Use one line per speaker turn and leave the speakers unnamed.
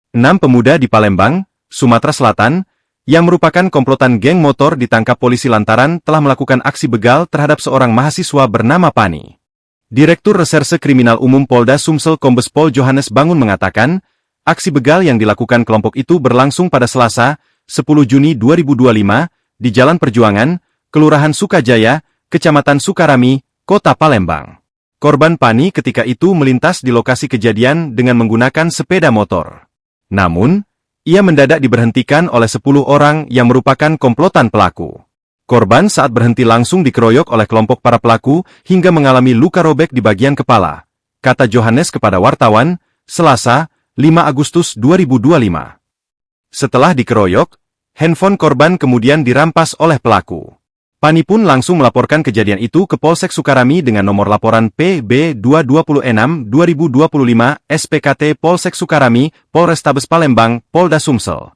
6 pemuda di Palembang, Sumatera Selatan, yang merupakan komplotan geng motor ditangkap polisi lantaran telah melakukan aksi begal terhadap seorang mahasiswa bernama Pani. Direktur Reserse Kriminal Umum Polda Sumsel Kombes Pol Johannes Bangun mengatakan, aksi begal yang dilakukan kelompok itu berlangsung pada Selasa, 10 Juni 2025, di Jalan Perjuangan, Kelurahan Sukajaya, Kecamatan Sukarami, Kota Palembang. Korban Pani ketika itu melintas di lokasi kejadian dengan menggunakan sepeda motor. Namun, ia mendadak diberhentikan oleh 10 orang yang merupakan komplotan pelaku. Korban saat berhenti langsung dikeroyok oleh kelompok para pelaku hingga mengalami luka robek di bagian kepala, kata Johannes kepada wartawan, Selasa, 5 Agustus 2025. Setelah dikeroyok, handphone korban kemudian dirampas oleh pelaku. Pani pun langsung melaporkan kejadian itu ke Polsek Sukarami dengan nomor laporan PB 226-2025 SPKT Polsek Sukarami, Polrestabes Palembang, Polda Sumsel.